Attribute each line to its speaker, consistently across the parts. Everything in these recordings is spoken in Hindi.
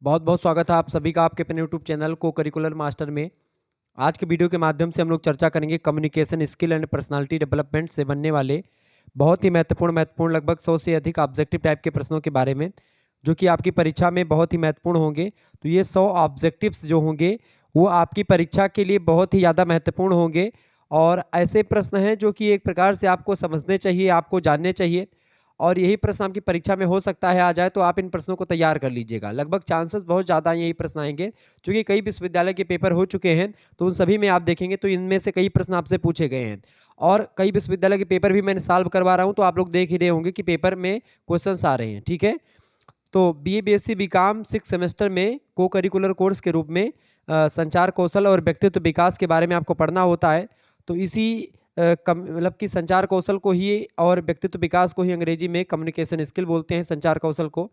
Speaker 1: बहुत बहुत स्वागत है आप सभी का आपके अपने यूट्यूब चैनल को करिकुलर मास्टर में। आज के वीडियो के माध्यम से हम लोग चर्चा करेंगे communication skill and personality development से बनने वाले बहुत ही महत्वपूर्ण लगभग 100 से अधिक ऑब्जेक्टिव टाइप के प्रश्नों के बारे में, जो कि आपकी परीक्षा में बहुत ही महत्वपूर्ण होंगे। तो ये 100 ऑब्जेक्टिव्स जो होंगे वो आपकी परीक्षा के लिए बहुत ही ज़्यादा महत्वपूर्ण होंगे और ऐसे प्रश्न हैं जो कि एक प्रकार से आपको समझने चाहिए, आपको जानने चाहिए और यही प्रश्न आपकी परीक्षा में हो सकता है आ जाए, तो आप इन प्रश्नों को तैयार कर लीजिएगा। लगभग चांसेस बहुत ज़्यादा यही प्रश्न आएंगे, क्योंकि कई विश्वविद्यालय के पेपर हो चुके हैं, तो उन सभी में आप देखेंगे तो इनमें से कई प्रश्न आपसे पूछे गए हैं और कई विश्वविद्यालय के पेपर भी मैंने सॉल्व करवा रहा हूँ, तो आप लोग देख ही रहे होंगे कि पेपर में क्वेश्चंस आ रहे हैं। ठीक है, तो बीए बीएससी बीकॉम 6 सेमेस्टर में को करिकुलर कोर्स के रूप में संचार कौशल और व्यक्तित्व विकास के बारे में आपको पढ़ना होता है। तो इसी मतलब कि संचार कौशल को ही और व्यक्तित्व विकास को ही अंग्रेजी में कम्युनिकेशन स्किल बोलते हैं, संचार कौशल को,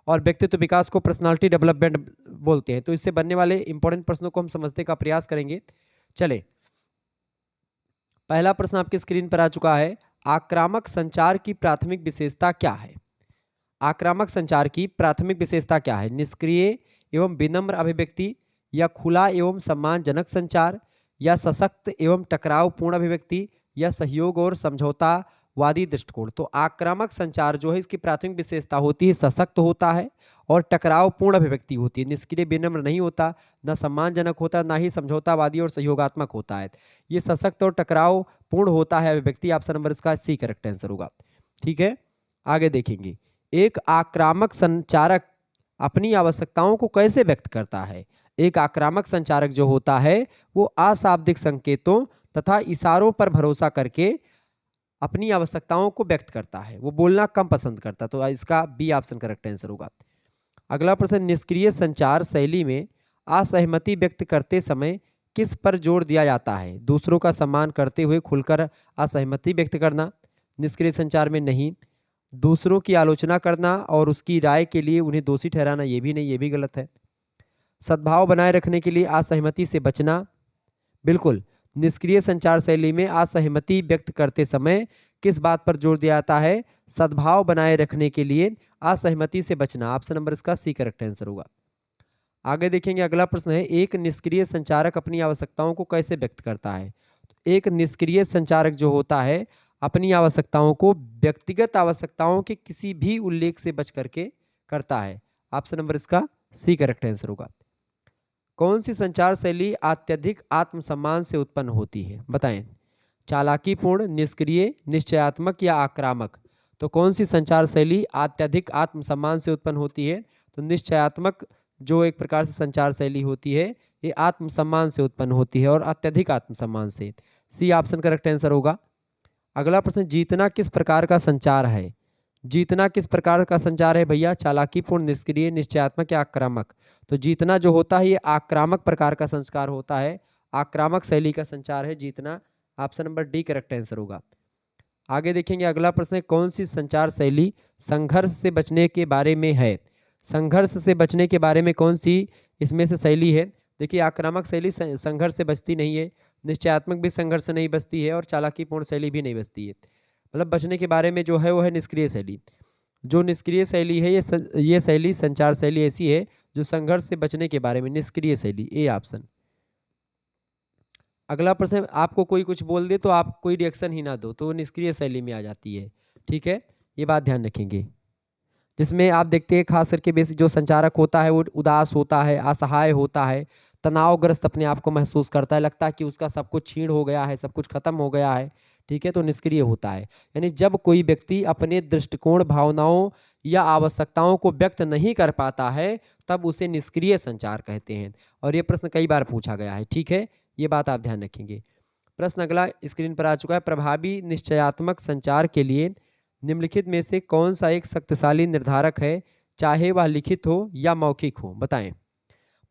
Speaker 1: और व्यक्तित्व विकास को पर्सनालिटी डेवलपमेंट बोलते हैं। तो इससे बनने वाले इंपॉर्टेंट प्रश्नों को हम समझने का प्रयास करेंगे। चले, पहला प्रश्न आपकी स्क्रीन पर आ चुका है। आक्रामक संचार की प्राथमिक विशेषता क्या है? आक्रामक संचार की प्राथमिक विशेषता क्या है? निष्क्रिय एवं विनम्र अभिव्यक्ति, या खुला एवं सम्मानजनक संचार, या सशक्त एवं टकरावपूर्ण अभिव्यक्ति, या सहयोग और समझौतावादी दृष्टिकोण। तो आक्रामक संचार जो है इसकी प्राथमिक विशेषता होती है सशक्त होता है और टकरावपूर्ण अभिव्यक्ति होती है। निष्क्रिय विनम्र नहीं होता, न सम्मानजनक होता, ना ही समझौतावादी और सहयोगात्मक होता है। ये सशक्त और टकरावपूर्ण होता है अभिव्यक्ति। ऑप्शन नंबर इसका सी करेक्ट आंसर होगा। ठीक है, आगे देखेंगे। एक आक्रामक संचारक अपनी आवश्यकताओं को कैसे व्यक्त करता है? एक आक्रामक संचारक जो होता है वो अशाब्दिक संकेतों तथा इशारों पर भरोसा करके अपनी आवश्यकताओं को व्यक्त करता है। वो बोलना कम पसंद करता है। तो इसका बी ऑप्शन करेक्ट आंसर होगा। अगला प्रश्न, निष्क्रिय संचार शैली में असहमति व्यक्त करते समय किस पर जोर दिया जाता है? दूसरों का सम्मान करते हुए खुलकर असहमति व्यक्त करना, निष्क्रिय संचार में नहीं। दूसरों की आलोचना करना और उसकी राय के लिए उन्हें दोषी ठहराना, ये भी नहीं, ये भी गलत है। सद्भाव बनाए रखने के लिए असहमति से बचना, बिल्कुल। निष्क्रिय संचार शैली में असहमति व्यक्त करते समय किस बात पर जोर दिया जाता है? सद्भाव बनाए रखने के लिए असहमति से बचना। ऑप्शन नंबर इसका सी करेक्ट आंसर होगा। आगे देखेंगे, अगला प्रश्न है, एक निष्क्रिय संचारक अपनी आवश्यकताओं को कैसे व्यक्त करता है? एक निष्क्रिय संचारक जो होता है अपनी आवश्यकताओं को व्यक्तिगत आवश्यकताओं के किसी भी उल्लेख से बच करके करता है। ऑप्शन नंबर इसका सी करेक्ट आंसर होगा। कौन सी संचार शैली अत्यधिक आत्मसम्मान से उत्पन्न होती है? बताएं। चालाकीपूर्ण, निष्क्रिय, निश्चयात्मक या आक्रामक? तो कौन सी संचार शैली अत्यधिक आत्मसम्मान से उत्पन्न होती है? तो निश्चयात्मक जो एक प्रकार से संचार शैली होती है ये आत्मसम्मान से उत्पन्न होती है और अत्यधिक आत्मसम्मान से। सी ऑप्शन करेक्ट आंसर होगा। अगला प्रश्न, जीतना किस प्रकार का संचार है? जीतना किस प्रकार का संचार है भैया? चालाकीपूर्ण, निष्क्रिय, निश्चयात्मक या आक्रामक? तो जीतना जो होता है ये आक्रामक प्रकार का संस्कार होता है, आक्रामक शैली का संचार है जीतना। Option number D correct answer होगा। आगे देखेंगे, अगला प्रश्न है, कौन सी संचार शैली संघर्ष से बचने के बारे में है? संघर्ष से बचने के बारे में कौन सी इसमें से शैली है? देखिए, आक्रामक शैली संघर्ष से बचती नहीं है, निश्चयात्मक भी संघर्ष से नहीं बचती है और चालाकीपूर्ण शैली भी नहीं बचती है। मतलब बचने के बारे में जो है वो है निष्क्रिय शैली। जो निष्क्रिय शैली है ये शैली संचार शैली ऐसी है जो संघर्ष से बचने के बारे में, निष्क्रिय शैली, ए ऑप्शन। अगला प्रश्न, आपको कोई कुछ बोल दे तो आप कोई रिएक्शन ही ना दो, तो निष्क्रिय शैली में आ जाती है। ठीक है, ये बात ध्यान रखेंगे। जिसमें आप देखते हैं खास करके बेसिक जो संचारक होता है वो उदास होता है, असहाय होता है, तनावग्रस्त अपने आप को महसूस करता है, लगता है कि उसका सब कुछ छीण हो गया है, सब कुछ खत्म हो गया है। ठीक है, तो निष्क्रिय होता है। यानी जब कोई व्यक्ति अपने दृष्टिकोण, भावनाओं या आवश्यकताओं को व्यक्त नहीं कर पाता है तब उसे निष्क्रिय संचार कहते हैं। और ये प्रश्न कई बार पूछा गया है। ठीक है, ये बात आप ध्यान रखेंगे। प्रश्न अगला स्क्रीन पर आ चुका है, प्रभावी निश्चयात्मक संचार के लिए निम्नलिखित में से कौन सा एक शक्तिशाली निर्धारक है, चाहे वह लिखित हो या मौखिक हो? बताएं।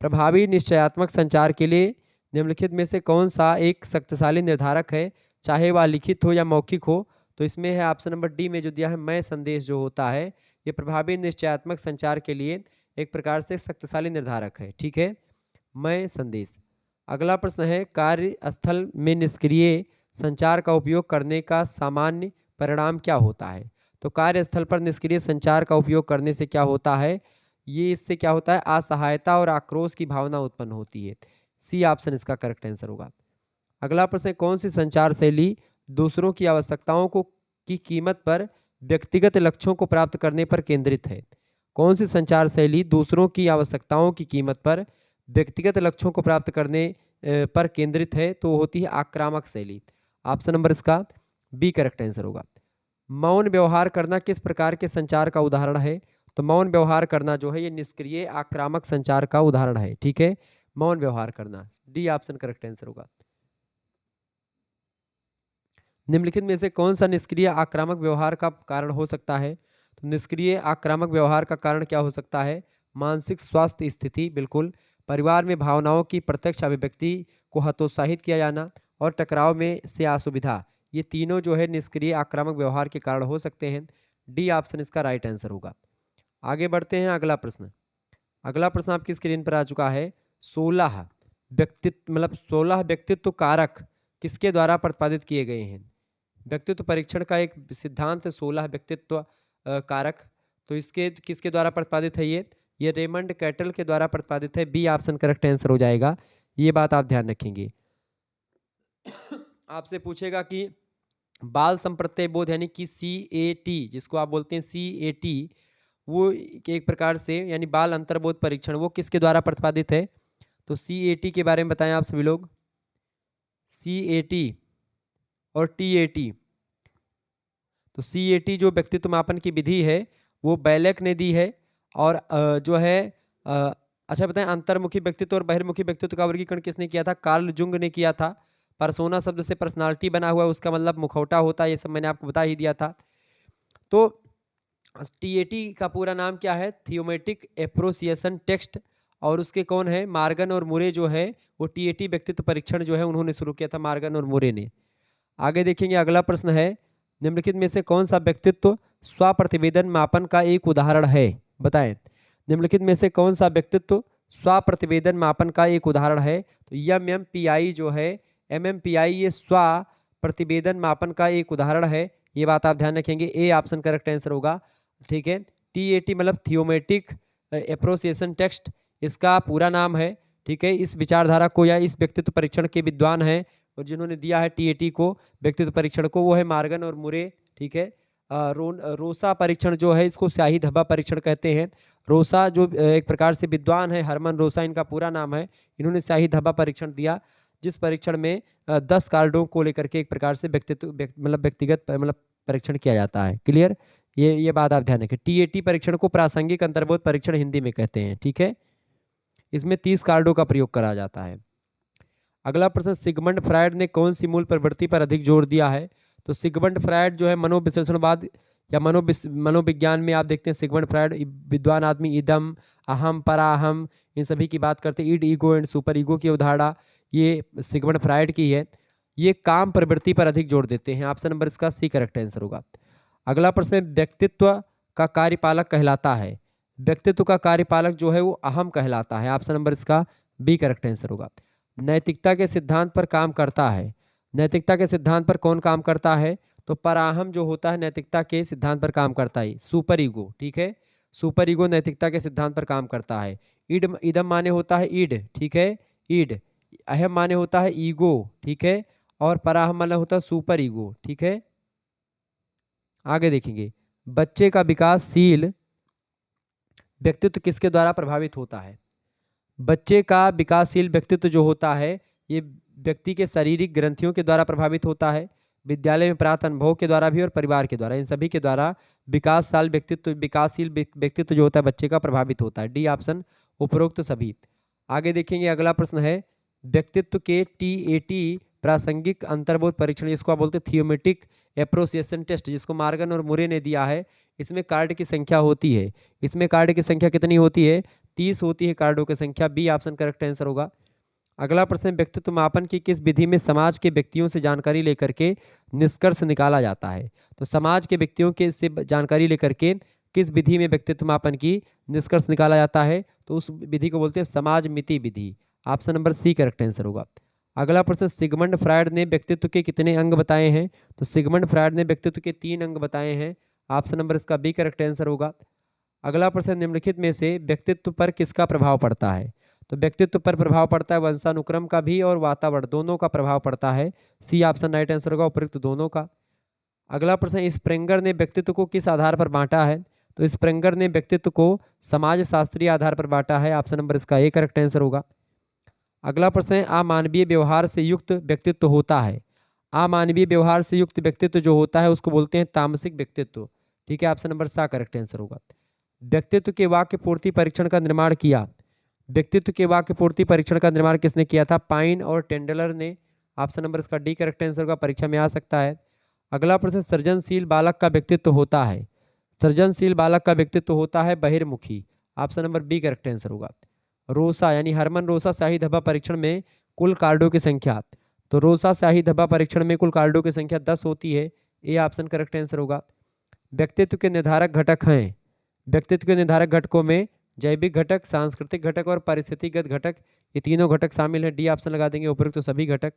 Speaker 1: प्रभावी निश्चयात्मक संचार के लिए निम्नलिखित में से कौन सा एक शक्तिशाली निर्धारक है, चाहे वह लिखित हो या मौखिक हो? तो इसमें है ऑप्शन नंबर डी में जो दिया है, मैं संदेश जो होता है ये प्रभावी निश्चयात्मक संचार के लिए एक प्रकार से शक्तिशाली निर्धारक है। ठीक है, मैं संदेश। अगला प्रश्न है, कार्यस्थल में निष्क्रिय संचार का उपयोग करने का सामान्य परिणाम क्या होता है? तो कार्यस्थल पर निष्क्रिय संचार का उपयोग करने से क्या होता है? ये इससे क्या होता है, असहायता और आक्रोश की भावना उत्पन्न होती है। सी ऑप्शन इसका करेक्ट आंसर होगा। अगला प्रश्न है, कौन सी संचार शैली दूसरों की आवश्यकताओं को की कीमत पर व्यक्तिगत लक्ष्यों को प्राप्त करने पर केंद्रित है? कौन सी संचार शैली दूसरों की आवश्यकताओं की कीमत पर व्यक्तिगत लक्ष्यों को प्राप्त करने पर केंद्रित है? तो होती है आक्रामक शैली। ऑप्शन नंबर इसका बी करेक्ट आंसर होगा। मौन व्यवहार करना किस प्रकार के संचार का उदाहरण है? तो मौन व्यवहार करना जो है ये निष्क्रिय आक्रामक संचार का उदाहरण है। ठीक है, मौन व्यवहार करना, डी ऑप्शन करेक्ट आंसर होगा। निम्नलिखित में से कौन सा निष्क्रिय आक्रामक व्यवहार का कारण हो सकता है? तो निष्क्रिय आक्रामक व्यवहार का कारण क्या हो सकता है? मानसिक स्वास्थ्य स्थिति, बिल्कुल। परिवार में भावनाओं की प्रत्यक्ष अभिव्यक्ति को हतोत्साहित किया जाना और टकराव में से असुविधा, ये तीनों जो है निष्क्रिय आक्रामक व्यवहार के कारण हो सकते हैं। डी ऑप्शन इसका राइट आंसर होगा। आगे बढ़ते हैं, अगला प्रश्न। अगला प्रश्न आपकी स्क्रीन पर आ चुका है। 16 व्यक्तित्व मतलब 16 व्यक्तित्व कारक किसके द्वारा प्रतिपादित किए गए हैं? व्यक्तित्व परीक्षण का एक सिद्धांत है 16 व्यक्तित्व कारक। तो इसके किसके द्वारा प्रतिपादित है ये रेमंड कैटल के द्वारा प्रतिपादित है। बी ऑप्शन करेक्ट आंसर हो जाएगा। ये बात आप ध्यान रखेंगे। आपसे पूछेगा कि बाल संप्रत्यय बोध यानी कि CAT, जिसको आप बोलते हैं CAT, वो एक प्रकार से यानी बाल अंतर्बोध परीक्षण, वो किसके द्वारा प्रतिपादित है? तो CAT के बारे में बताएं आप सभी लोग। CAT और TAT। तो CAT जो व्यक्तित्व मापन की विधि है वो बैलेक ने दी है। और जो है अच्छा बताएं, अंतर्मुखी व्यक्तित्व और बहिर्मुखी व्यक्तित्व का वर्गीकरण किसने किया था? कार्ल जुंग ने किया था। परसोना शब्द से पर्सनालिटी बना हुआ है, उसका मतलब मुखौटा होता है, ये सब मैंने आपको बता ही दिया था। तो TAT का पूरा नाम क्या है? थियोमेटिक एप्रोसिएशन टेक्स्ट। और उसके कौन है? मार्गन और मुरे जो है वो TAT व्यक्तित्व परीक्षण जो है उन्होंने शुरू किया था, मार्गन और मुरे ने। आगे देखेंगे, अगला प्रश्न है, निम्नलिखित में से कौन सा व्यक्तित्व स्वप्रतिवेदन मापन का एक उदाहरण है? बताएं, निम्नलिखित में से कौन सा व्यक्तित्व स्वप्रतिवेदन मापन का एक उदाहरण है? तो MMPI जो है, MMPI ये स्व प्रतिवेदन मापन का एक उदाहरण है। ये बात आप ध्यान रखेंगे। ए ऑप्शन करेक्ट आंसर होगा। ठीक है, TAT मतलब थियोमेटिक एप्रोसिएशन टेक्स्ट, इसका पूरा नाम है। ठीक है, इस विचारधारा को या इस व्यक्तित्व परीक्षण के विद्वान हैं और जिन्होंने दिया है TAT को, व्यक्तित्व परीक्षण को, वो है मार्गन और मुरे। ठीक है, रोसा परीक्षण जो है इसको स्याही धब्बा परीक्षण कहते हैं। रोसा जो एक प्रकार से विद्वान है, हरमन रोसा इनका पूरा नाम है, इन्होंने स्याही धब्बा परीक्षण दिया, जिस परीक्षण में 10 कार्डों को लेकर के एक प्रकार से मतलब व्यक्तिगत मतलब परीक्षण किया जाता है। क्लियर, ये बात आप ध्यान रखें। TAT परीक्षण को प्रासंगिक अंतर्बोध परीक्षण हिंदी में कहते हैं। ठीक है, इसमें 30 कार्डों का प्रयोग करा जाता है। अगला प्रश्न, सिगमंड फ्रायड ने कौन सी मूल प्रवृत्ति पर अधिक जोर दिया है? तो सिगमंड फ्रायड जो है मनोविश्लेषणवाद या मनोविज्ञान में आप देखते हैं सिगमंड फ्रायड विद्वान आदमी, इदम, अहम, पराहम, इन सभी की बात करते हैं। ईड, ईगो एंड सुपर ईगो की अवधारणा ये सिगमंड फ्रायड की है। ये काम प्रवृत्ति पर अधिक जोर देते हैं। ऑप्शन नंबर इसका सी करेक्ट आंसर होगा। अगला प्रश्न, व्यक्तित्व का कार्यपालक कहलाता है। व्यक्तित्व का कार्यपालक जो है वो अहम कहलाता है। ऑप्शन नंबर इसका बी करेक्ट आंसर होगा। नैतिकता के सिद्धांत पर काम करता है। नैतिकता के सिद्धांत पर कौन काम करता है? तो पराहम जो होता है नैतिकता के सिद्धांत पर काम करता है। सुपर ईगो, ठीक है, सुपर ईगो नैतिकता के सिद्धांत पर काम करता है। ईड, इदम माने होता है ईड, ठीक है, ईड। अहम माने होता है ईगो, ठीक है, और पराहम माने होता है सुपर ईगो। ठीक है, आगे देखेंगे, बच्चे का विकासशील व्यक्तित्व किसके द्वारा प्रभावित होता है? बच्चे का विकासशील व्यक्तित्व जो होता है ये व्यक्ति के शारीरिक ग्रंथियों के द्वारा प्रभावित होता है, विद्यालय में प्राप्त अनुभव के द्वारा भी और परिवार के द्वारा, इन सभी के द्वारा विकासशील व्यक्तित्व जो होता है बच्चे का प्रभावित होता है। डी ऑप्शन उपरोक्त सभी। आगे देखेंगे, अगला प्रश्न है, व्यक्तित्व के TAT प्रासंगिक अंतर्बोध परीक्षण, जिसको आप बोलते हैं थियोमेटिक एप्रोसिएशन टेस्ट, जिसको मार्गन और मुरे ने दिया है, इसमें कार्ड की संख्या होती है। इसमें कार्ड की संख्या कितनी होती है? 30 होती है कार्डों की संख्या। बी ऑप्शन करेक्ट आंसर होगा। अगला प्रश्न, व्यक्तित्व मापन की किस विधि में समाज के व्यक्तियों से जानकारी लेकर के निष्कर्ष निकाला जाता है? तो समाज के व्यक्तियों के से जानकारी लेकर के किस विधि में व्यक्तित्व मापन की निष्कर्ष निकाला जाता है? तो उस विधि को बोलते हैं समाज मिति विधि। Option number C correct answer होगा। अगला प्रश्न, सिगमंड फ्रायड ने व्यक्तित्व के कितने अंग बताए हैं? तो सिगमंड फ्रायड ने व्यक्तित्व के 3 अंग बताए हैं। ऑप्शन नंबर इसका बी करेक्ट आंसर होगा। अगला प्रश्न, निम्नलिखित में से व्यक्तित्व पर किसका प्रभाव पड़ता है? तो व्यक्तित्व पर प्रभाव पड़ता है वंशानुक्रम का भी और वातावरण दोनों का प्रभाव पड़ता है। सी ऑप्शन राइट आंसर होगा, उपयुक्त दोनों का। अगला प्रश्न, स्प्रेंगर ने व्यक्तित्व को किस आधार पर बांटा है? तो स्प्रेंगर ने व्यक्तित्व को समाज शास्त्रीय आधार पर बांटा है। ऑप्शन नंबर इसका ए करेक्ट आंसर होगा। अगला प्रश्न है, अमानवीय व्यवहार से युक्त व्यक्तित्व होता है। अमानवीय व्यवहार से युक्त व्यक्तित्व जो होता है उसको बोलते हैं तामसिक व्यक्तित्व। ठीक है, ऑप्शन नंबर सा करेक्ट आंसर होगा। व्यक्तित्व के वाक्य पूर्ति परीक्षण का निर्माण किया। व्यक्तित्व के वाक्य पूर्ति परीक्षण का निर्माण किसने किया था? पाइन और टेंडलर ने। ऑप्शन नंबर इसका डी करेक्ट आंसर होगा, परीक्षा में आ सकता है। अगला प्रश्न, सृजनशील बालक का व्यक्तित्व होता है। सृजनशील बालक का व्यक्तित्व होता है बहिर्मुखी। Option number B correct answer होगा। रोसा यानी हरमन रोसा शाही धब्बा परीक्षण में कुल कार्डों की संख्या, तो रोसा शाही धब्बा परीक्षण में कुल कार्डों की संख्या 10 होती है। ए ऑप्शन करेक्ट आंसर होगा। व्यक्तित्व के निर्धारक घटक हैं। व्यक्तित्व के निर्धारक घटकों में जैविक घटक, सांस्कृतिक घटक और परिस्थितिगत घटक, ये तीनों घटक शामिल हैं। डी ऑप्शन लगा देंगे, उपयुक्त तो सभी घटक।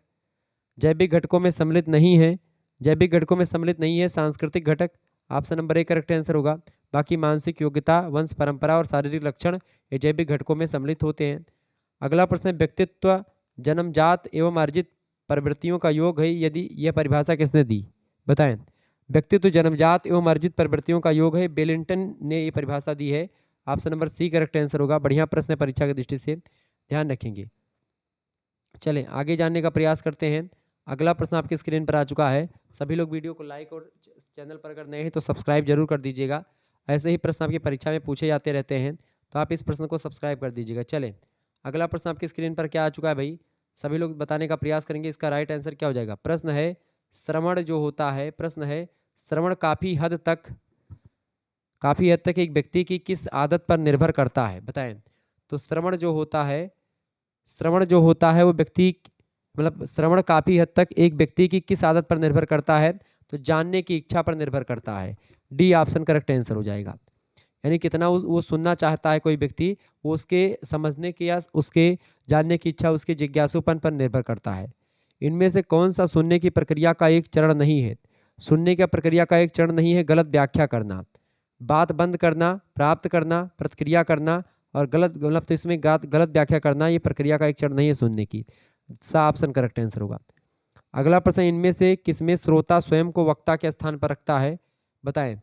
Speaker 1: जैविक घटकों में सम्मिलित नहीं है, जैविक घटकों में सम्मिलित नहीं है सांस्कृतिक घटक। Option number A correct answer होगा। बाकी मानसिक योग्यता, वंश परंपरा और शारीरिक लक्षण ये जैविक घटकों में सम्मिलित होते हैं। अगला प्रश्न, व्यक्तित्व जन्मजात एवं अर्जित प्रवृत्तियों का योग है, यदि यह परिभाषा किसने दी? बताएं। व्यक्तित्व जन्मजात एवं अर्जित प्रवृत्तियों का योग है, बेलिंगटन ने ये परिभाषा दी है। Option number C correct answer होगा। बढ़िया प्रश्न है, परीक्षा की दृष्टि से ध्यान रखेंगे। चलें आगे जानने का प्रयास करते हैं। अगला प्रश्न आपकी स्क्रीन पर आ चुका है। सभी लोग वीडियो को लाइक और चैनल पर अगर नए हैं तो सब्सक्राइब जरूर कर दीजिएगा। ऐसे ही प्रश्न आपकी परीक्षा में पूछे जाते रहते हैं, तो आप इस प्रश्न को सब्सक्राइब कर दीजिएगा। चलें अगला प्रश्न आपकी स्क्रीन पर क्या आ चुका है भाई, सभी लोग बताने का प्रयास करेंगे इसका राइट आंसर क्या हो जाएगा। प्रश्न है, श्रवण जो होता है, प्रश्न है श्रवण काफ़ी हद तक एक व्यक्ति की किस आदत पर निर्भर करता है? बताएं। तो श्रवण जो होता है वो व्यक्ति, मतलब श्रवण काफ़ी हद तक एक व्यक्ति की किस आदत पर निर्भर करता है? तो जानने की इच्छा पर निर्भर करता है। डी ऑप्शन करेक्ट आंसर हो जाएगा। यानी कितना वो सुनना चाहता है कोई व्यक्ति, वो उसके समझने की या उसके जानने की इच्छा, उसके जिज्ञासूपन पर निर्भर करता है। इनमें से कौन सा सुनने की प्रक्रिया का एक चरण नहीं है? सुनने की प्रक्रिया का एक चरण नहीं है गलत व्याख्या करना, बात बंद करना, प्राप्त करना, प्रतिक्रिया करना और गलत इसमें गलत व्याख्या करना, ये प्रक्रिया का एक चरण नहीं है सुनने की। सा ऑप्शन करेक्ट आंसर होगा। अगला प्रश्न, इनमें से किसमें श्रोता स्वयं को वक्ता के स्थान पर रखता है? बताएं।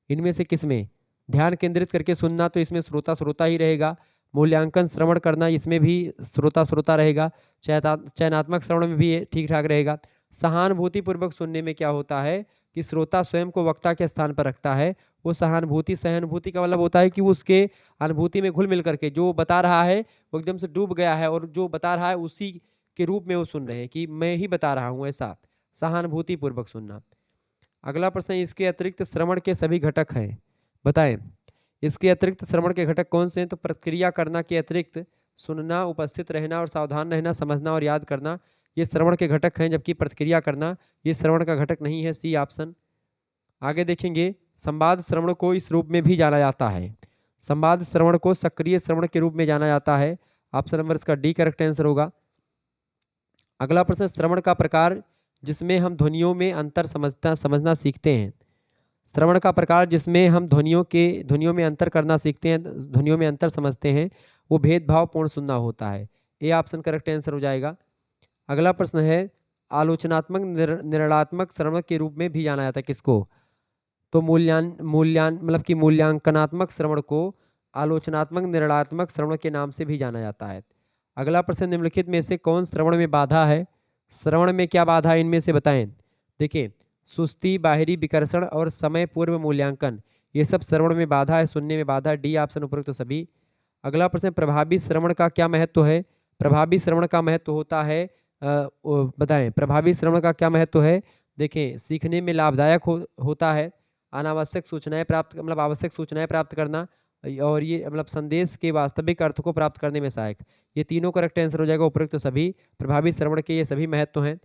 Speaker 1: इनमें से किसमें? ध्यान केंद्रित करके सुनना, तो इसमें श्रोता ही रहेगा। मूल्यांकन श्रवण करना, इसमें भी श्रोता रहेगा। चयनात्मक श्रवण में भी ठीक ठाक रहेगा। सहानुभूतिपूर्वक सुनने में क्या होता है कि श्रोता स्वयं को वक्ता के स्थान पर रखता है। वो सहानुभूति का मतलब होता है कि वो उसके अनुभूति में घुल मिल करके जो बता रहा है वो एकदम से डूब गया है और जो बता रहा है उसी के रूप में वो सुन रहे हैं कि मैं ही बता रहा हूँ, ऐसा सहानुभूतिपूर्वक सुनना। अगला प्रश्न, इसके अतिरिक्त श्रवण के सभी घटक हैं। बताएं। इसके अतिरिक्त श्रवण के घटक कौन से हैं? तो प्रतिक्रिया करना के अतिरिक्त सुनना, उपस्थित रहना और सावधान रहना, समझना और याद करना, ये श्रवण के घटक हैं, जबकि प्रतिक्रिया करना ये श्रवण का घटक नहीं है। C option. आगे देखेंगे, संवाद श्रवण को इस रूप में भी जाना जाता है। संवाद श्रवण को सक्रिय श्रवण के रूप में जाना जाता है। ऑप्शन नंबर इसका डी करेक्ट आंसर होगा। अगला प्रश्न, श्रवण का प्रकार जिसमें हम ध्वनियों में अंतर समझना सीखते हैं। श्रवण का प्रकार जिसमें हम ध्वनियों में अंतर करना सीखते हैं, ध्वनियों में अंतर समझते हैं, वो भेदभावपूर्ण सुनना होता है। ए ऑप्शन करेक्ट आंसर हो जाएगा। अगला प्रश्न है, आलोचनात्मक निर्णयात्मक श्रवण के रूप में भी जाना जाता है किसको? तो मूल्यांकनात्मक श्रवण को आलोचनात्मक निर्णयात्मक श्रवण के नाम से भी जाना जाता है। अगला प्रश्न, निम्नलिखित में से कौन श्रवण में बाधा है? श्रवण में क्या बाधा है इनमें से बताएं। देखिए, सुस्ती, बाहरी विकर्षण और समय पूर्व मूल्यांकन, ये सब श्रवण में बाधा है, सुनने में बाधा। डी ऑप्शन उपयुक्त तो सभी। अगला प्रश्न, प्रभावी श्रवण का क्या महत्व है? प्रभावी श्रवण का महत्व होता है, बताएं। प्रभावी श्रवण का क्या महत्व है? देखें, सीखने में लाभदायक होता है, अनावश्यक सूचनाएं प्राप्त, मतलब आवश्यक सूचनाएं प्राप्त करना, और ये मतलब संदेश के वास्तविक अर्थ को प्राप्त करने में सहायक। ये तीनों करेक्ट आंसर हो जाएगा, उपयुक्त सभी। प्रभावी श्रवण के ये सभी महत्व हैं।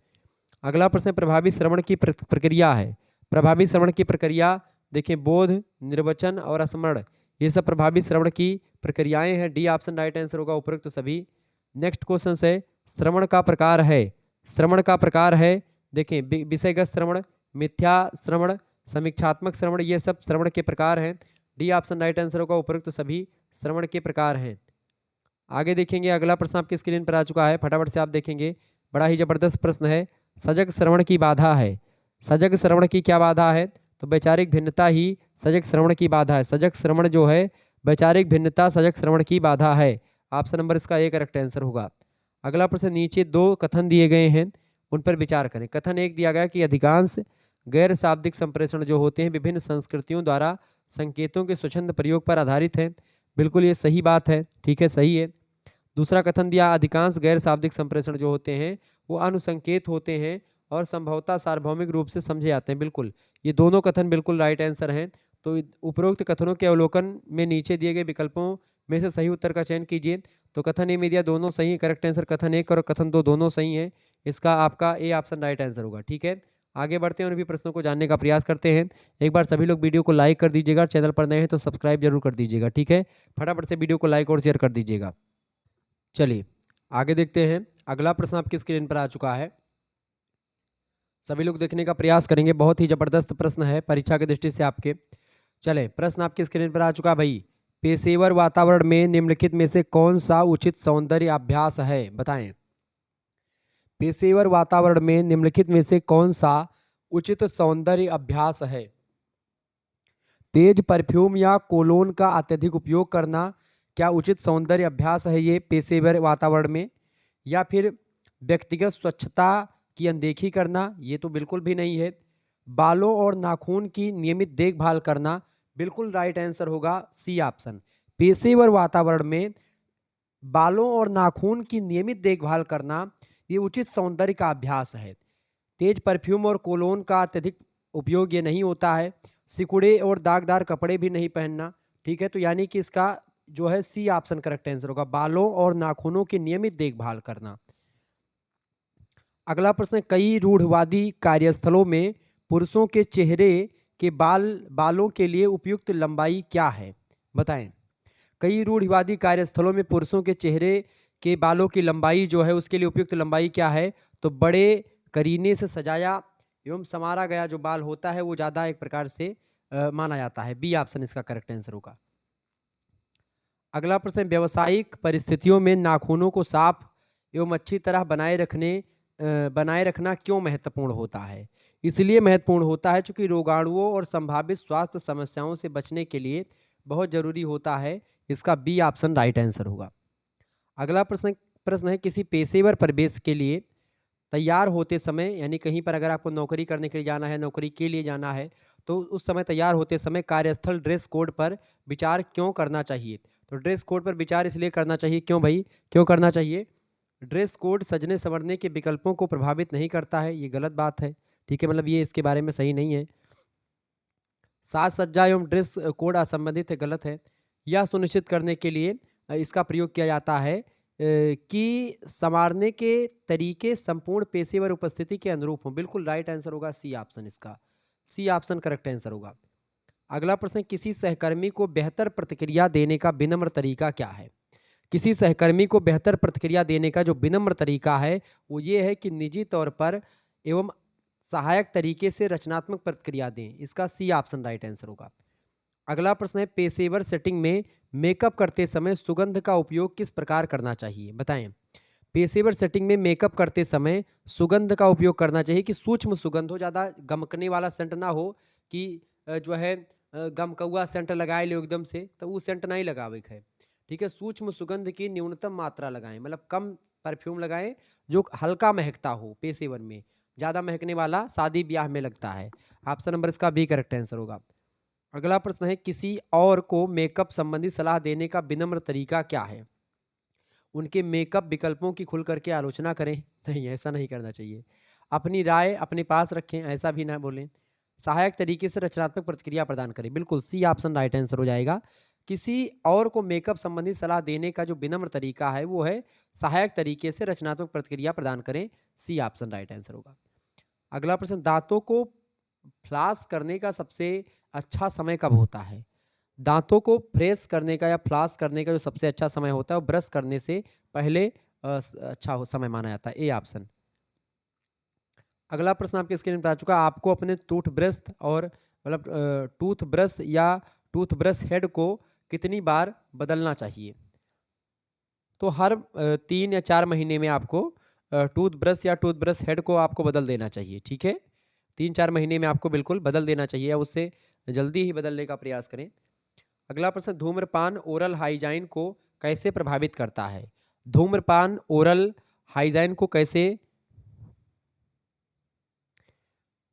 Speaker 1: अगला प्रश्न, प्रभावी श्रवण की प्रक्रिया है। प्रभावी श्रवण की प्रक्रिया देखें, बोध, निर्वचन और स्मरण, ये सब प्रभावी श्रवण की प्रक्रियाएं हैं। डी ऑप्शन राइट आंसर होगा, उपयुक्त सभी। नेक्स्ट क्वेश्चन है, श्रवण का प्रकार है। श्रवण का प्रकार है, देखें, विषयगत श्रवण, मिथ्या श्रवण, समीक्षात्मक श्रवण, ये सब श्रवण के प्रकार हैं। डी ऑप्शन राइट आंसर होगा। उपरोक्त सभी श्रवण के प्रकार हैं। आगे देखेंगे, अगला प्रश्न आपकी स्क्रीन पर आ चुका है, फटाफट से आप देखेंगे। बड़ा ही जबरदस्त प्रश्न है। सजग श्रवण की बाधा है। सजग श्रवण की क्या बाधा है? तो वैचारिक भिन्नता ही सजग श्रवण की बाधा है। सजग श्रवण जो है, वैचारिक भिन्नता सजग श्रवण की बाधा है। ऑप्शन नंबर इसका ए करेक्ट आंसर होगा। अगला प्रश्न, नीचे दो कथन दिए गए हैं, उन पर विचार करें। कथन एक दिया गया कि अधिकांश गैर शाब्दिक संप्रेषण जो होते हैं विभिन्न संस्कृतियों द्वारा संकेतों के स्वच्छंद प्रयोग पर आधारित हैं। बिल्कुल ये सही बात है, ठीक है, सही है। दूसरा कथन दिया, अधिकांश गैर शाब्दिक संप्रेषण जो होते हैं वो अनुसंकेत होते हैं और संभवतः सार्वभौमिक रूप से समझे जाते हैं। बिल्कुल ये दोनों कथन बिल्कुल राइट आंसर हैं। तो उपरोक्त कथनों के अवलोकन में नीचे दिए गए विकल्पों में से सही उत्तर का चयन कीजिए। तो कथन ए में दिया दोनों सही है, करेक्ट आंसर कथन एक और कथन दो दोनों सही हैं। इसका आपका ए ऑप्शन राइट आंसर होगा। ठीक है, आगे बढ़ते हैं और भी प्रश्नों को जानने का प्रयास करते हैं। एक बार सभी लोग वीडियो को लाइक कर दीजिएगा, चैनल पर नए हैं तो सब्सक्राइब जरूर कर दीजिएगा। ठीक है, फटाफट से वीडियो को लाइक और शेयर कर दीजिएगा। चलिए आगे देखते हैं। अगला प्रश्न आपकी स्क्रीन पर आ चुका है, सभी लोग देखने का प्रयास करेंगे। बहुत ही जबरदस्त प्रश्न है परीक्षा की दृष्टि से आपके। चले, प्रश्न आपकी स्क्रीन पर आ चुका भाई। पेशेवर वातावरण में निम्नलिखित में से कौन सा उचित सौंदर्य अभ्यास है? बताएं। पेशेवर वातावरण में निम्नलिखित में से कौन सा उचित सौंदर्य अभ्यास है? तेज परफ्यूम या कोलोन का अत्यधिक उपयोग करना क्या उचित सौंदर्य अभ्यास है ये पेशेवर वातावरण में? या फिर व्यक्तिगत स्वच्छता की अनदेखी करना? ये तो बिल्कुल भी नहीं है। बालों और नाखून की नियमित देखभाल करना? बिल्कुल राइट आंसर होगा सी ऑप्शन। पेशेवर वातावरण में बालों और नाखून की नियमित देखभाल करना ये उचित सौंदर्य का अभ्यास है। तेज परफ्यूम और कोलोन का अत्यधिक उपयोग ये नहीं होता है। सिकुड़े और दागदार कपड़े भी नहीं पहनना। ठीक है, तो यानी कि इसका जो है सी ऑप्शन करेक्ट आंसर होगा, बालों और नाखूनों की नियमित देखभाल करना। अगला प्रश्न, कई रूढ़वादी कार्यस्थलों में पुरुषों के चेहरे के बालों के लिए उपयुक्त लंबाई क्या है? बताएं। कई रूढ़िवादी कार्यस्थलों में पुरुषों के चेहरे के बालों की लंबाई जो है उसके लिए उपयुक्त लंबाई क्या है? तो बड़े करीने से सजाया एवं संवारा गया जो बाल होता है वो ज़्यादा एक प्रकार से माना जाता है। बी ऑप्शन इसका करेक्ट आंसर होगा। अगला प्रश्न, व्यावसायिक परिस्थितियों में नाखूनों को साफ एवं अच्छी तरह बनाए रखना क्यों महत्वपूर्ण होता है? इसलिए महत्वपूर्ण होता है क्योंकि रोगाणुओं और संभावित स्वास्थ्य समस्याओं से बचने के लिए बहुत जरूरी होता है। इसका बी ऑप्शन राइट आंसर होगा। अगला प्रश्न है, किसी पेशेवर प्रवेश के लिए तैयार होते समय, यानी कहीं पर अगर आपको नौकरी करने के लिए जाना है, नौकरी के लिए जाना है, तो उस समय तैयार होते समय कार्यस्थल ड्रेस कोड पर विचार क्यों करना चाहिए? तो ड्रेस कोड पर विचार इसलिए करना चाहिए, क्यों भाई, क्यों करना चाहिए? ड्रेस कोड सजने संवरने के विकल्पों को प्रभावित नहीं करता है, ये गलत बात है। ठीक है, मतलब ये इसके बारे में सही नहीं है। साज सज्जा एवं ड्रेस कोड असंबंधित है, गलत है। यह सुनिश्चित करने के लिए इसका प्रयोग किया जाता है कि संवारने के तरीके संपूर्ण पेशेवर उपस्थिति के अनुरूप हों। बिल्कुल राइट आंसर होगा सी ऑप्शन इसका। सी ऑप्शन करेक्ट आंसर होगा। अगला प्रश्न, किसी सहकर्मी को बेहतर प्रतिक्रिया देने का विनम्र तरीका क्या है? किसी सहकर्मी को बेहतर प्रतिक्रिया देने का जो विनम्र तरीका है वो ये है कि निजी तौर पर एवं सहायक तरीके से रचनात्मक प्रतिक्रिया दें। इसका सी ऑप्शन राइट आंसर होगा। अगला प्रश्न है, पेशेवर सेटिंग में मेकअप करते समय सुगंध का उपयोग किस प्रकार करना चाहिए? बताएं। पेशेवर सेटिंग में मेकअप करते समय सुगंध का उपयोग करना चाहिए कि सूक्ष्म सुगंध हो, ज़्यादा गमकने वाला सेंट ना हो कि जो है गमकौआ सेंट लगाए लो एकदम से, तो वो सेंट नहीं लगावे है। ठीक है, सूक्ष्म सुगंध की न्यूनतम मात्रा लगाएं, मतलब कम परफ्यूम लगाएं जो हल्का महकता हो। पेशेवर में ज़्यादा महकने वाला शादी ब्याह में लगता है। ऑप्शन नंबर इसका बी करेक्ट आंसर होगा। अगला प्रश्न है, किसी और को मेकअप संबंधी सलाह देने का विनम्र तरीका क्या है? उनके मेकअप विकल्पों की खुल करके आलोचना करें। नहीं, ऐसा नहीं करना चाहिए। अपनी राय अपने पास रखें, ऐसा भी ना बोलें। सहायक तरीके से रचनात्मक प्रतिक्रिया प्रदान करें। बिल्कुल सी ऑप्शन राइट आंसर हो जाएगा। किसी और को मेकअप संबंधी सलाह देने का जो विनम्र तरीका है वो है सहायक तरीके से रचनात्मक प्रतिक्रिया प्रदान करें। सी ऑप्शन राइट आंसर होगा। अगला प्रश्न, दांतों को फ्लॉस करने का सबसे अच्छा समय कब होता है? दांतों को फ्रेश करने का या फ्लॉस करने का जो सबसे अच्छा समय होता है वो ब्रश करने से पहले अच्छा समय माना जाता है। A option. अगला प्रश्न आपके स्क्रीन पर आ चुका है, आपको अपने टूथब्रश और मतलब टूथब्रश या टूथब्रश हेड को कितनी बार बदलना चाहिए? तो हर 3 या 4 महीने में आपको टूथब्रश या टूथब्रश हेड को आपको बदल देना चाहिए, ठीक है? 3-4 महीने में आपको बिल्कुल बदल देना चाहिए या उससे जल्दी ही बदलने का प्रयास करें। अगला प्रश्न, धूम्रपान ओरल हाइजीन को कैसे प्रभावित करता है? धूम्रपान ओरल हाइजीन को कैसे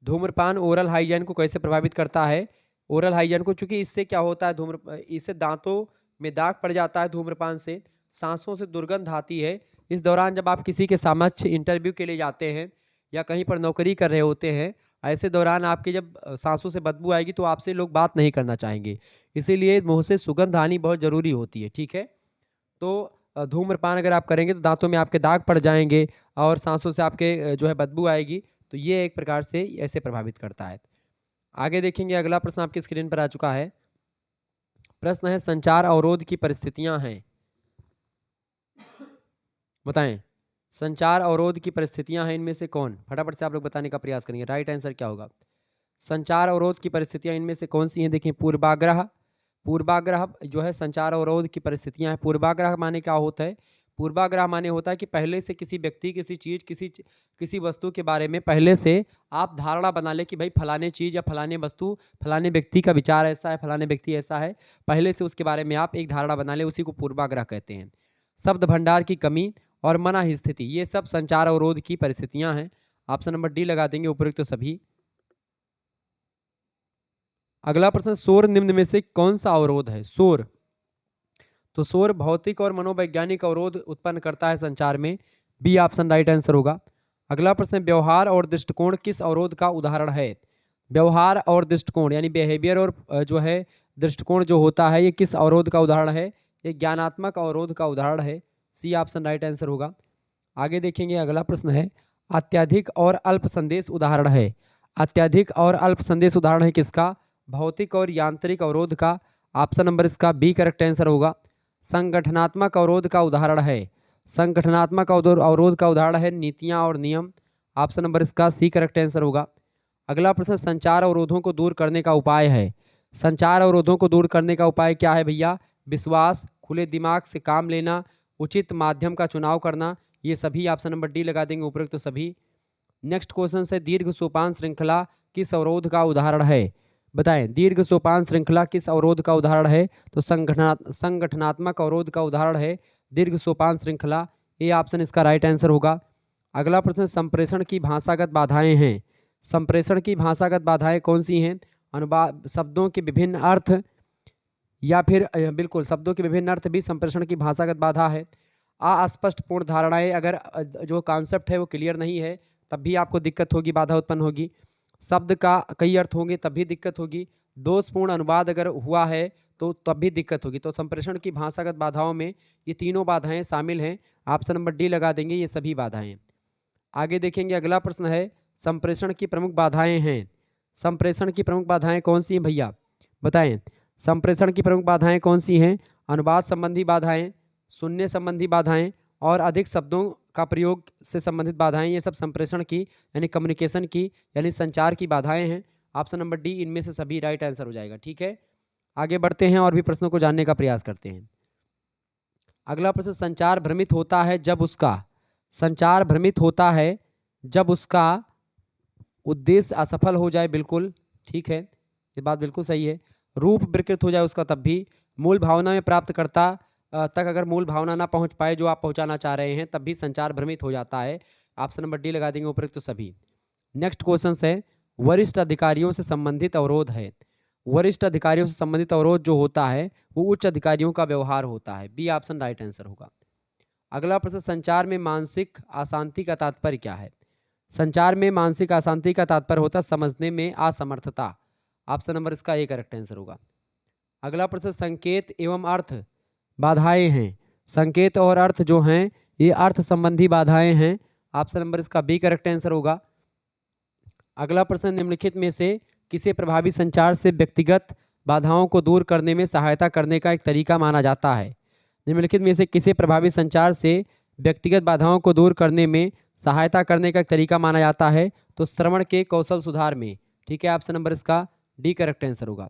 Speaker 1: धूम्रपान ओरल हाइजीन को कैसे प्रभावित करता है? ओरल हाइजीन को, चूंकि इससे क्या होता है, इससे दांतों में दाग पड़ जाता है धूम्रपान से, सांसों से दुर्गंध आती है। इस दौरान जब आप किसी के समक्ष इंटरव्यू के लिए जाते हैं या कहीं पर नौकरी कर रहे होते हैं, ऐसे दौरान आपकी जब सांसों से बदबू आएगी तो आपसे लोग बात नहीं करना चाहेंगे। इसीलिए मुंह से सुगंध आनी बहुत ज़रूरी होती है, ठीक है? तो धूम्रपान अगर आप करेंगे तो दांतों में आपके दाग पड़ जाएंगे और सांसों से आपके जो है बदबू आएगी, तो ये एक प्रकार से ऐसे प्रभावित करता है। आगे देखेंगे, अगला प्रश्न आपकी स्क्रीन पर आ चुका है। प्रश्न है, संचार अवरोध की परिस्थितियां हैं, बताएं। संचार अवरोध की परिस्थितियां हैं, इनमें से कौन? फटाफट से आप लोग बताने का प्रयास करेंगे, राइट आंसर क्या होगा? संचार अवरोध की परिस्थितियां इनमें से कौन सी हैं? देखिए, पूर्वाग्रह। पूर्वाग्रह जो है संचार अवरोध की परिस्थितियां हैं। पूर्वाग्रह माने क्या होता है? पूर्वाग्रह माने होता है कि पहले से किसी व्यक्ति, किसी चीज़, किसी वस्तु के बारे में पहले से आप धारणा बना ले कि भाई फलाने चीज़ या फलाने वस्तु, फलाने व्यक्ति का विचार ऐसा है, फलाने व्यक्ति ऐसा है, पहले से उसके बारे में आप एक धारणा बना ले, उसी को पूर्वाग्रह कहते हैं। शब्द भंडार की कमी और मना स्थिति, ये सब संचार अवरोध की परिस्थितियां हैं। ऑप्शन नंबर डी लगा देंगे, उपयुक्त तो सभी। अगला प्रश्न, शोर निम्न में से कौन सा अवरोध है? शोर, तो शोर भौतिक और मनोवैज्ञानिक अवरोध उत्पन्न करता है संचार में, बी ऑप्शन राइट आंसर होगा। अगला प्रश्न, व्यवहार और दृष्टिकोण किस अवरोध का उदाहरण है? व्यवहार और दृष्टिकोण यानी बिहेवियर और जो है दृष्टिकोण जो होता है, ये किस अवरोध का उदाहरण है? ये ज्ञानात्मक अवरोध का उदाहरण है, सी ऑप्शन राइट आंसर होगा। आगे देखेंगे, अगला प्रश्न है, अत्यधिक और अल्प संदेश उदाहरण है। अत्यधिक और अल्प संदेश उदाहरण है किसका? भौतिक और यांत्रिक अवरोध का। ऑप्शन नंबर इसका बी करेक्ट आंसर होगा। संगठनात्मक अवरोध का उदाहरण है, संगठनात्मक अवरोध का उदाहरण है नीतियां और नियम। ऑप्शन नंबर इसका सी करेक्ट आंसर होगा। अगला प्रश्न, संचार अवरोधों को दूर करने का उपाय है। संचार अवरोधों को दूर करने का उपाय क्या है भैया? विश्वास, खुले दिमाग से काम लेना, उचित माध्यम का चुनाव करना, ये सभी ऑप्शन नंबर डी लगा देंगे, उपयुक्त तो सभी। नेक्स्ट क्वेश्चन से, दीर्घ सोपान श्रृंखला किस अवरोध का उदाहरण है? बताएं, दीर्घ सोपान श्रृंखला किस अवरोध का उदाहरण है? तो संगठनात्मक अवरोध का उदाहरण है दीर्घ सोपान श्रृंखला, ए ऑप्शन इसका राइट आंसर होगा। अगला प्रश्न, संप्रेषण की भाषागत बाधाएं हैं। संप्रेषण की भाषागत बाधाएं कौन सी हैं? अनुवाद, शब्दों के विभिन्न अर्थ, या फिर बिल्कुल शब्दों के विभिन्न अर्थ भी संप्रेषण की भाषागत बाधा है। अस्पष्ट पूर्ण धारणाएं, अगर जो कॉन्सेप्ट है वो क्लियर नहीं है तब भी आपको दिक्कत होगी, बाधा उत्पन्न होगी। शब्द का कई अर्थ होंगे तब भी दिक्कत होगी। दोषपूर्ण अनुवाद अगर हुआ है तो तब भी दिक्कत होगी। तो संप्रेषण की भाषागत बाधाओं में ये तीनों बाधाएं शामिल हैं। ऑप्शन नंबर डी लगा देंगे, ये सभी बाधाएं। आगे देखेंगे, अगला प्रश्न है, संप्रेषण की प्रमुख बाधाएं हैं। संप्रेषण की प्रमुख बाधाएं कौन सी हैं भैया? बताएं, संप्रेषण की प्रमुख बाधाएं कौन सी हैं? अनुवाद संबंधी बाधाएं, सुनने संबंधी बाधाएं और अधिक शब्दों का प्रयोग से संबंधित बाधाएं, ये सब संप्रेषण की यानी कम्युनिकेशन की यानी संचार की बाधाएं हैं। ऑप्शन नंबर डी इनमें से सभी राइट आंसर हो जाएगा, ठीक है। आगे बढ़ते हैं और भी प्रश्नों को जानने का प्रयास करते हैं। अगला प्रश्न, संचार भ्रमित होता है जब उसका, संचार भ्रमित होता है जब उसका उद्देश्य असफल हो जाए, बिल्कुल ठीक है, ये बात बिल्कुल सही है। रूप विकृत हो जाए उसका तब भी, मूल भावना में प्राप्तकर्ता तक अगर मूल भावना ना पहुंच पाए जो आप पहुंचाना चाह रहे हैं तब भी संचार भ्रमित हो जाता है। ऑप्शन नंबर डी लगा देंगे, उपयुक्त तो सभी। नेक्स्ट क्वेश्चन है, वरिष्ठ अधिकारियों से संबंधित अवरोध है। वरिष्ठ अधिकारियों से संबंधित अवरोध जो होता है वो उच्च अधिकारियों का व्यवहार होता है, बी ऑप्शन राइट आंसर होगा। अगला प्रश्न, संचार में मानसिक अशांति का तात्पर्य क्या है? संचार में मानसिक अशांति का तात्पर्य होता है समझने में असमर्थता। ऑप्शन नंबर इसका ए करेक्ट आंसर होगा। अगला प्रश्न, संकेत एवं अर्थ बाधाएं हैं। संकेत और अर्थ जो हैं ये अर्थ संबंधी बाधाएं हैं। ऑप्शन नंबर इसका बी करेक्ट आंसर होगा। अगला प्रश्न, निम्नलिखित में से किसे प्रभावी संचार से व्यक्तिगत बाधाओं को दूर करने में सहायता करने का एक तरीका माना जाता है? निम्नलिखित में से किसे प्रभावी संचार से व्यक्तिगत बाधाओं को दूर करने में सहायता करने का एक तरीका माना जाता है? तो श्रवण के कौशल सुधार में, ठीक है। ऑप्शन नंबर इसका डी करेक्ट आंसर होगा।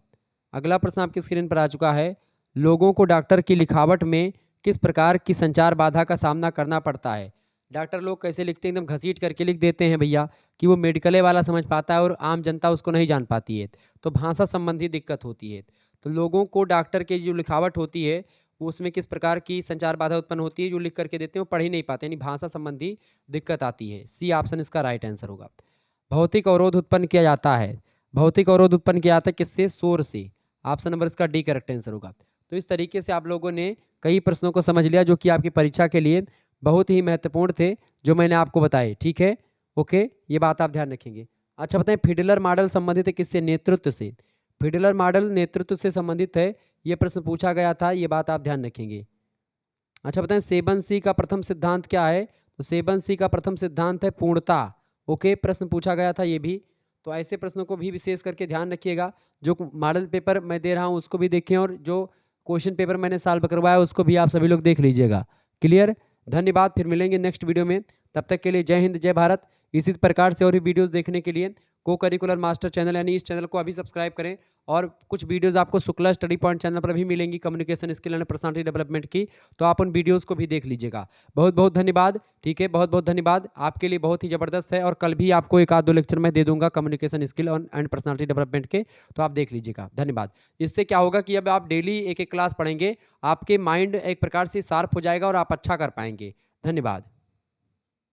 Speaker 1: अगला प्रश्न आपकी स्क्रीन पर आ चुका है, लोगों को डॉक्टर की लिखावट में किस प्रकार की संचार बाधा का सामना करना पड़ता है? डॉक्टर लोग कैसे लिखते हैं, एकदम घसीट करके लिख देते हैं भैया कि वो मेडिकले वाला समझ पाता है और आम जनता उसको नहीं जान पाती है, तो भाषा संबंधी दिक्कत होती है। तो लोगों को डॉक्टर की जो लिखावट होती है, वो उसमें किस प्रकार की संचार बाधा उत्पन्न होती है, जो लिख करके देते हैं वो पढ़ ही नहीं पाते, यानी भाषा संबंधी दिक्कत आती है। सी ऑप्शन इसका राइट आंसर होगा। भौतिक अवरोध उत्पन्न किया जाता है, भौतिक अवरोध उत्पन्न किया जाता है किससे? शोर से। ऑप्शन नंबर इसका डी करेक्ट आंसर होगा। तो इस तरीके से आप लोगों ने कई प्रश्नों को समझ लिया जो कि आपकी परीक्षा के लिए बहुत ही महत्वपूर्ण थे, जो मैंने आपको बताए। ठीक है, ओके, ये बात आप ध्यान रखेंगे। अच्छा बताएं, फिडलर मॉडल संबंधित है किससे? नेतृत्व से। फिडलर मॉडल नेतृत्व से संबंधित है, ये प्रश्न पूछा गया था, ये बात आप ध्यान रखेंगे। अच्छा बताएं, सेवन सी का प्रथम सिद्धांत क्या है? तो सेवन सी का प्रथम सिद्धांत है पूर्णता। ओके, प्रश्न पूछा गया था ये भी, तो ऐसे प्रश्नों को भी विशेष करके ध्यान रखिएगा। जो मॉडल पेपर मैं दे रहा हूँ उसको भी देखें, और जो क्वेश्चन पेपर मैंने सॉल्व करवाया उसको भी आप सभी लोग देख लीजिएगा। क्लियर? धन्यवाद, फिर मिलेंगे नेक्स्ट वीडियो में। तब तक के लिए जय हिंद, जय भारत। इसी प्रकार से और भी वीडियोस देखने के लिए को करिकुलर मास्टर चैनल यानी इस चैनल को अभी सब्सक्राइब करें, और कुछ वीडियोस आपको शुक्ला स्टडी पॉइंट चैनल पर भी मिलेंगी communication skill and personality development की, तो आप उन वीडियोस को भी देख लीजिएगा। बहुत बहुत धन्यवाद। ठीक है, बहुत बहुत धन्यवाद, आपके लिए बहुत ही ज़बरदस्त है, और कल भी आपको एक आध दो लेक्चर मैं दे दूंगा communication skill and personality development के, तो आप देख लीजिएगा। धन्यवाद। इससे क्या होगा कि अब आप डेली एक एक क्लास पढ़ेंगे, आपके माइंड एक प्रकार से शार्प हो जाएगा और आप अच्छा कर पाएंगे। धन्यवाद।